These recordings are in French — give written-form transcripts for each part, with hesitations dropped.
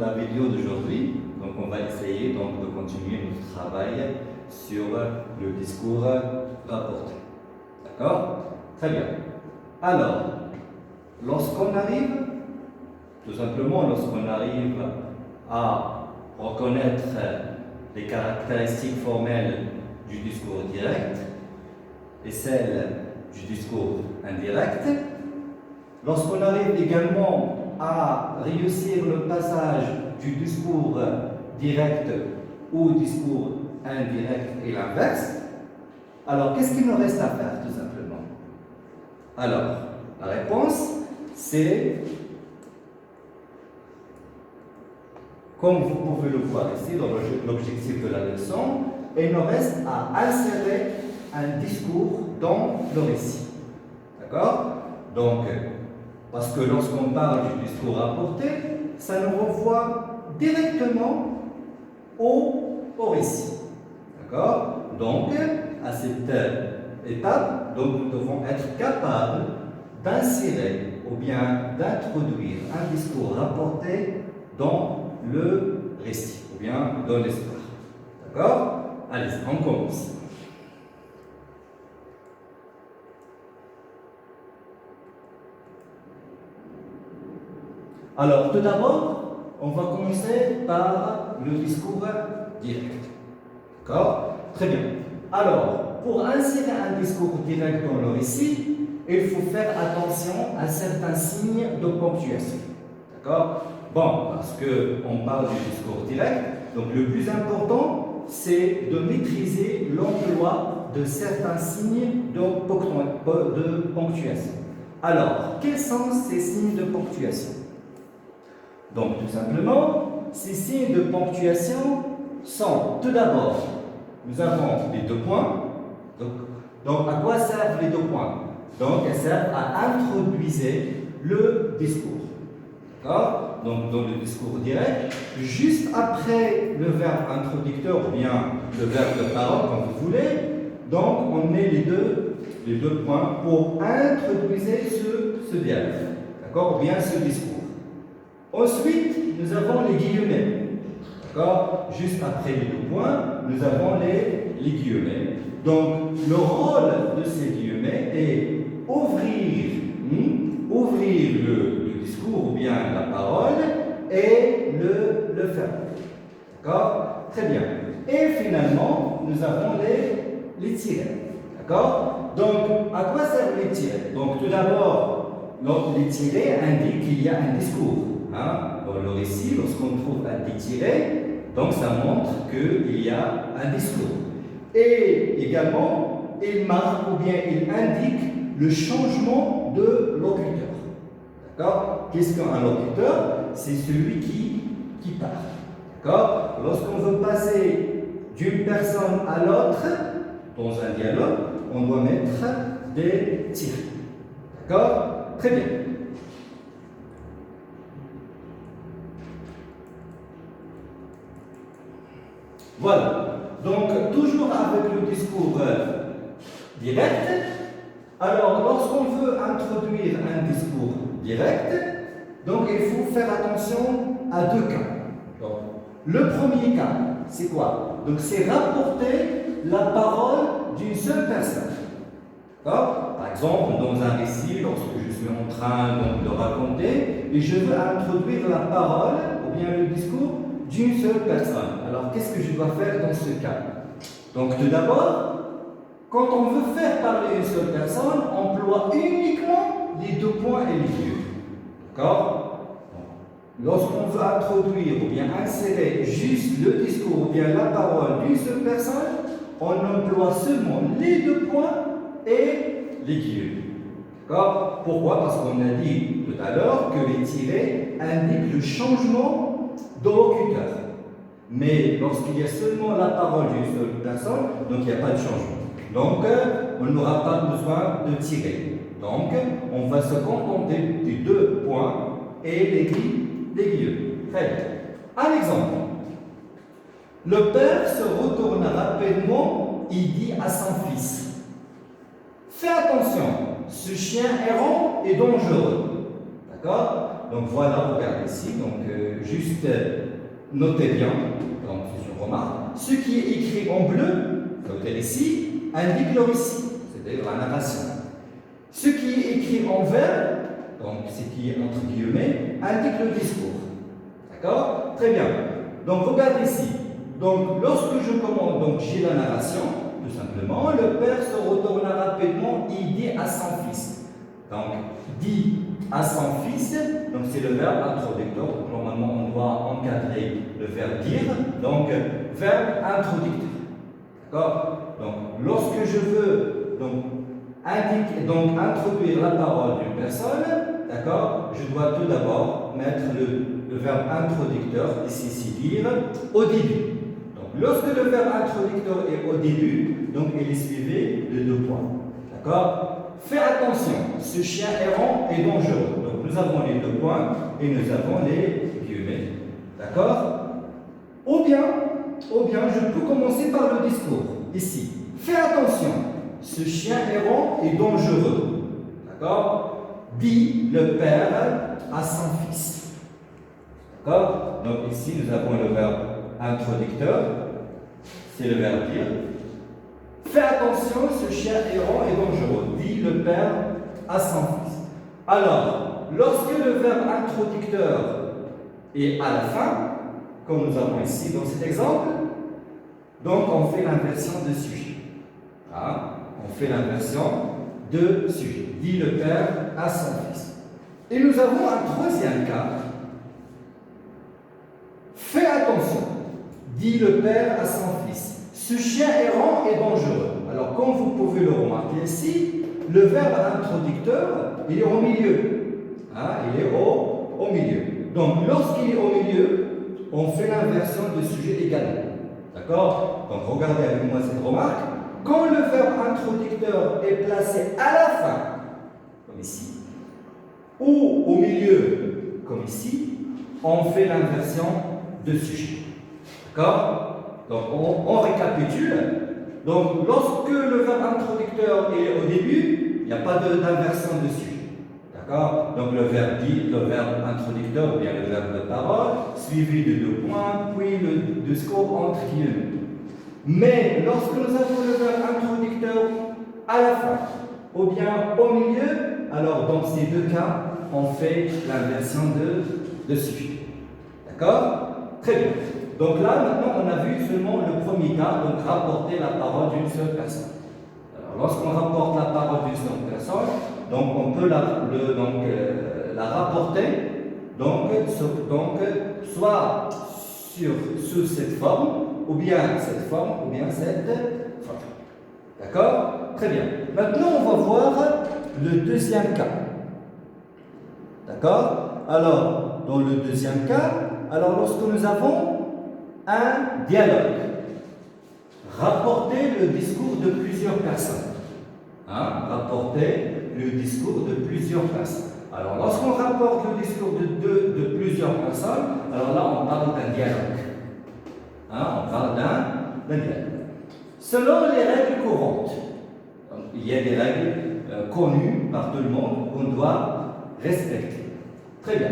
la vidéo d'aujourd'hui. Donc on va essayer donc de continuer notre travail sur le discours rapporté. D'accord? Très bien. Alors, lorsqu'on arrive, tout simplement lorsqu'on arrive à reconnaître les caractéristiques formelles du discours direct et celles du discours indirect, lorsqu'on arrive également à réussir le passage du discours direct au discours indirect et l'inverse, alors qu'est-ce qu'il nous reste à faire tout simplement? Alors, la réponse, c'est, comme vous pouvez le voir ici dans l'objectif de la leçon, il nous reste à insérer un discours dans le récit. D'accord? Donc, parce que lorsqu'on parle du discours rapporté, ça nous renvoie directement au récit. D'accord? Donc, à cette étape, donc, nous devons être capables d'insérer ou bien d'introduire un discours rapporté dans le récit ou bien dans l'histoire. D'accord? Allez, on commence. Alors, tout d'abord, on va commencer par le discours direct. D'accord? Très bien. Alors, pour insérer un discours direct dans le récit, il faut faire attention à certains signes de ponctuation. D'accord? Bon, parce qu'on parle du discours direct, donc le plus important, c'est de maîtriser l'emploi de certains signes de ponctuation. Alors, quels sont ces signes de ponctuation? Donc, tout simplement, ces signes de ponctuation sont, tout d'abord, nous avons les deux points. Donc, à quoi servent les deux points? Donc, elles servent à introduire le discours. D'accord? Donc, dans le discours direct, juste après le verbe introducteur ou bien le verbe de parole, comme vous voulez, donc, on met les deux points pour introduire ce dialogue. D'accord? Ou bien ce discours. Ensuite, nous avons les guillemets. D'accord? Juste après les deux points, nous avons les guillemets. Donc, le rôle de ces guillemets est ouvrir le discours ou bien la parole et le faire. D'accord? Très bien. Et finalement, nous avons les tirets. D'accord? Donc, à quoi servent les tirets? Donc, tout d'abord, les tirets indiquent qu'il y a un discours. Dans le récit, lorsqu'on trouve un tiré, donc ça montre qu'il y a un discours. Et également, il marque ou bien il indique le changement de locuteur. D'accord? Qu'est-ce qu'un locuteur? C'est celui qui parle. D'accord? Lorsqu'on veut passer d'une personne à l'autre, dans un dialogue, on doit mettre des tirets. D'accord? Très bien. Voilà, donc toujours avec le discours direct. Alors, lorsqu'on veut introduire un discours direct, donc il faut faire attention à deux cas. Donc, le premier cas, c'est quoi? Donc, c'est rapporter la parole d'une seule personne. D'accord? Par exemple, dans un récit, lorsque je suis en train de raconter, et je veux introduire la parole, ou bien le discours, d'une seule personne. Alors, qu'est-ce que je dois faire dans ce cas? Donc, tout d'abord, quand on veut faire parler une seule personne, on emploie uniquement les deux points et les lieux. D'accord? Lorsqu'on veut introduire ou bien insérer juste le discours ou bien la parole d'une seule personne, on emploie seulement les deux points et les lieux. D'accord? Pourquoi? Parce qu'on a dit tout à l'heure que les tirets indiquent le changement de locuteur. Mais lorsqu'il y a seulement la parole d'une seule personne, donc il n'y a pas de changement. Donc, on n'aura pas besoin de tirer. Donc, on va se contenter des deux points et les guillemets. Très bien. Un exemple. Le père se retourna rapidement et dit à son fils: fais attention, ce chien errant est dangereux. D'accord? Donc voilà, regardez ici. Donc juste notez bien, donc c'est une remarque. Ce qui est écrit en bleu, notez ici, indique le récit, c'est-à-dire la narration. Ce qui est écrit en vert, donc ce qui est entre guillemets, indique le discours. D'accord? Très bien. Donc regardez ici. Donc lorsque je commande, donc j'ai la narration, tout simplement, le père se retourna rapidement, il dit à son fils. Donc dit à son fils, donc c'est le verbe introducteur. Normalement on doit encadrer le verbe dire, donc verbe introducteur. D'accord? Donc lorsque je veux introduire la parole d'une personne, d'accord, je dois tout d'abord mettre le verbe introducteur, ici dire, au début. Donc, lorsque le verbe introducteur est au début, donc il est suivi de 2 points. D'accord? Fais attention, ce chien errant est dangereux. Donc, nous avons les 2 points et nous avons les guillemets. D'accord? Ou bien, je peux commencer par le discours, ici. Fais attention, ce chien errant est dangereux. D'accord? Dit le père à son fils. D'accord? Donc ici, nous avons le verbe introducteur. C'est le verbe dire. Fais attention, ce chien errant est dangereux. Dit le père à son fils. Alors, lorsque le verbe introducteur est à la fin, comme nous avons ici dans cet exemple, donc on fait l'inversion de sujet. Hein? On fait l'inversion de sujet. Dit le père à son fils. Et nous avons un troisième cas. Fais attention, dit le père à son fils. Ce chien errant est dangereux. Alors, comme vous pouvez le remarquer ici, le verbe introducteur, il est au milieu. Hein? Il est au milieu. Donc, lorsqu'il est au milieu, on fait l'inversion de sujet également. D'accord? Donc, regardez avec moi cette remarque. Quand le verbe introducteur est placé à la fin, comme ici, ou au milieu, comme ici, on fait l'inversion de sujet. D'accord? Donc, on récapitule. Donc, lorsque le verbe introducteur est au début, il n'y a pas d'inversion de sujet. D'accord? Donc, le verbe dit, le verbe introducteur, ou bien le verbe de parole, suivi de 2 points, puis le discours entre guillemets. Mais lorsque nous avons le verbe introducteur à la fin, ou bien au milieu, alors dans ces 2 cas, on fait l'inversion de sujet. D'accord? Très bien. Donc là, maintenant, on a vu seulement le premier cas, donc rapporter la parole d'une seule personne. Alors, lorsqu'on rapporte la parole d'une seule personne, donc on peut la rapporter, soit sous cette forme, ou bien cette forme, ou bien cette forme. D'accord? Très bien. Maintenant, on va voir le deuxième cas. D'accord? Alors, dans le deuxième cas, alors lorsque nous avons un dialogue, rapporter le discours de plusieurs personnes. Hein? Rapporter le discours de plusieurs personnes. Alors, lorsqu'on rapporte le discours de plusieurs personnes, alors là, on parle d'un dialogue. Hein? On parle d'un dialogue. Selon les règles courantes, donc, il y a des règles connues par tout le monde qu'on doit respecter. Très bien.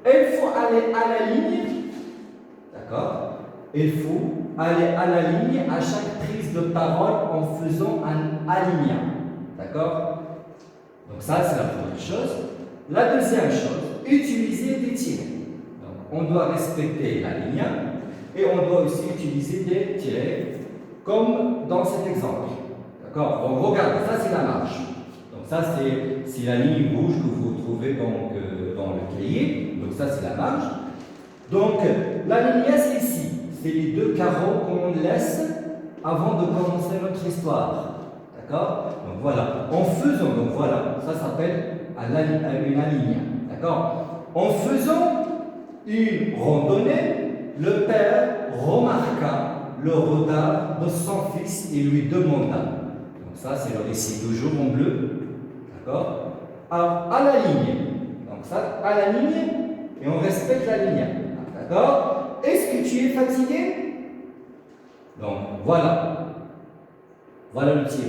Il faut aller à la ligne. D'accord? Il faut aller à la ligne à chaque prise de parole en faisant un alignant. D'accord? Donc ça, c'est la première chose. La deuxième chose, utiliser des tirets. Donc, on doit respecter l'alignant et on doit aussi utiliser des tirets, comme dans cet exemple. D'accord? Donc, regardez, ça c'est la marge. Donc, ça c'est la ligne rouge que vous trouvez dans le cahier. Donc, ça c'est la marge. Donc, la ligne c'est ici. C'est les 2 carreaux qu'on laisse avant de commencer notre histoire. D'accord? Donc voilà, en faisant, donc voilà, ça s'appelle une alignant. D'accord? En faisant une randonnée, le père remarqua le retard de son fils et lui demanda. Donc ça, c'est le récit toujours en bleu. D'accord? À la ligne. Donc ça, à la ligne, et on respecte la ligne. D'accord? Est-ce que tu es fatigué? Donc voilà. Voilà le tir.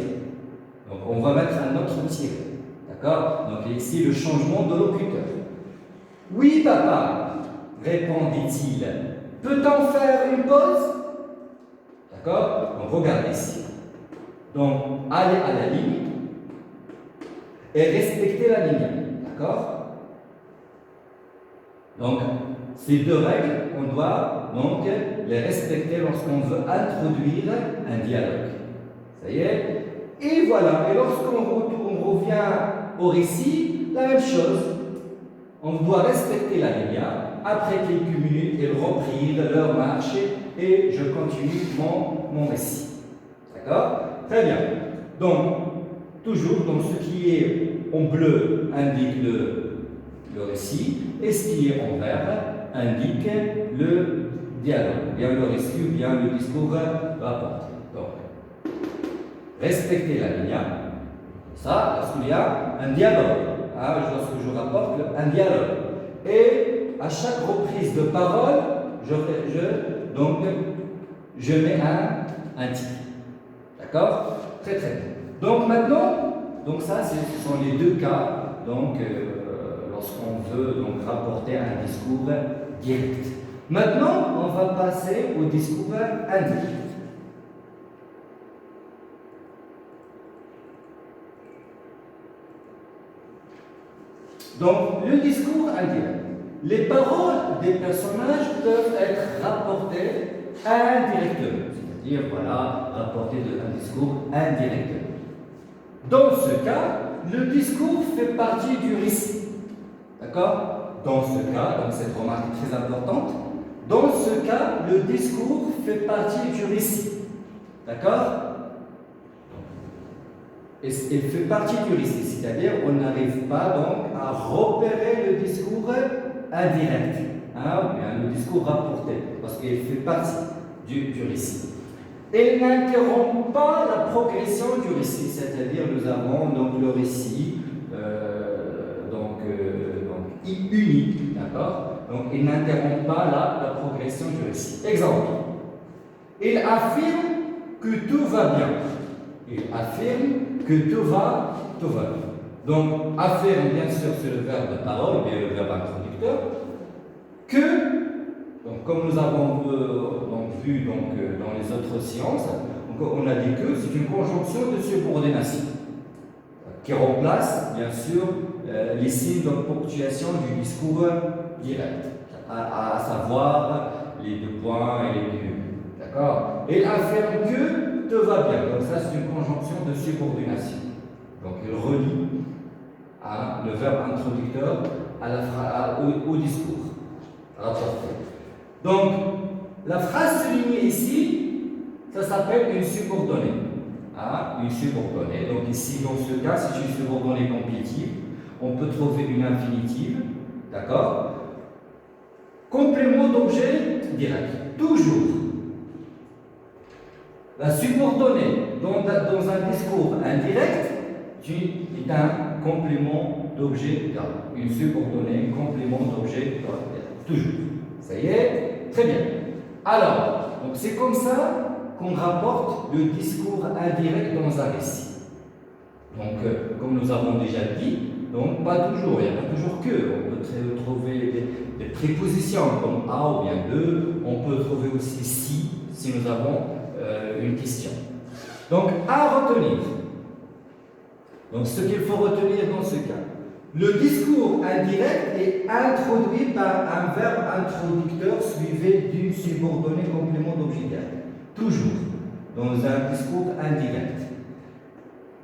Donc on va mettre un autre tir. D'accord? Donc ici le changement de locuteur. Oui, papa, répondit-il. Peut-on faire une pause? D'accord? Donc, regardez ici. Donc, allez à la ligne et respectez la ligne. D'accord? Donc, ces deux règles, on doit donc les respecter lorsqu'on veut introduire un dialogue. Ça y est? Et voilà. Et lorsqu'on revient au récit, la même chose. On doit respecter la ligne. Après quelques minutes, ils reprirent leur marche et je continue mon récit. D'accord? Très bien. Donc, toujours, donc, ce qui est en bleu indique le récit et ce qui est en vert indique le dialogue, bien le récit ou bien le discours rapporté. Donc, respectez la ligne. Ça, lorsqu'il y a un dialogue. Lorsque je rapporte un dialogue. Et à chaque reprise de parole, je mets un titre. D'accord? Très très bien. Donc maintenant, ça ce sont les deux cas lorsqu'on veut rapporter un discours direct. Maintenant, on va passer au discours indirect. Donc, le discours indirect. Les paroles des personnages peuvent être rapportées indirectement, c'est-à-dire, rapportées d'un discours indirectement. Dans ce cas, le discours fait partie du récit. D'accord? Dans ce cas, donc cette remarque est très importante, dans ce cas, le discours fait partie du récit. D'accord? Il fait partie du récit, c'est-à-dire on n'arrive pas donc à repérer le discours indirect, ou bien le discours rapporté, parce qu'il fait partie du récit. Il n'interrompt pas la progression du récit, c'est-à-dire nous avons donc le récit unique, d'accord? Donc il n'interrompt pas la progression du récit. Exemple, il affirme que tout va bien. Il affirme que tout va bien. Donc, affirme, bien sûr, c'est le verbe de parole, bien le verbe introducteur. Que, donc, comme nous avons vu dans les autres sciences, on a dit que c'est une conjonction de subordination qui remplace, bien sûr, les signes de ponctuation du discours direct, à savoir les deux points et les virgules. D'accord? Il affirme que tout va bien. Donc ça, c'est une conjonction de subordination. Donc il relie le verbe introducteur au discours rapporté. Donc la phrase soulignée ici, ça s'appelle une subordonnée. Une subordonnée. Donc ici, dans ce cas, c'est une subordonnée complétive. On peut trouver une infinitive. D'accord? Complément d'objet direct. Toujours. La subordonnée dans un discours indirect est un complément d'objet direct. Une subordonnée, un complément d'objet direct. Toujours. Ça y est? Très bien. Alors, c'est comme ça qu'on rapporte le discours indirect dans un récit. Donc, comme nous avons déjà dit, donc pas toujours, il n'y a pas toujours que. On peut trouver des prépositions comme a ou bien de. On peut trouver aussi si nous avons une question. Donc, à retenir. Donc, ce qu'il faut retenir dans ce cas. Le discours indirect est introduit par un verbe introducteur suivi d'une subordonnée complément d'objet direct. Toujours dans un discours indirect.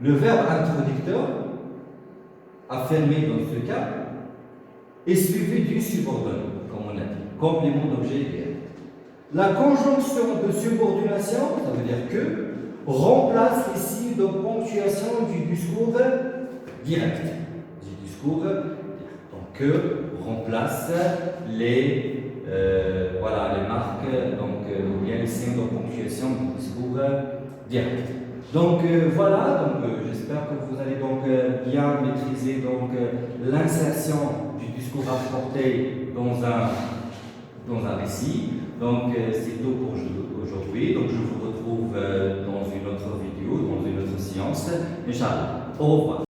Le verbe introducteur, affirmé dans ce cas, est suivi d'une subordonnée, comme on a dit, complément d'objet direct. La conjonction de subordination, ça veut dire que, remplace les signes de ponctuation du discours direct. Donc que remplace les marques, ou bien les signes de ponctuation du discours direct. Donc j'espère que vous allez bien maîtriser l'insertion du discours rapporté dans un récit. Donc c'est tout pour aujourd'hui. Donc je vous retrouve dans une autre vidéo, dans une autre séance. Inch'Allah. Au revoir.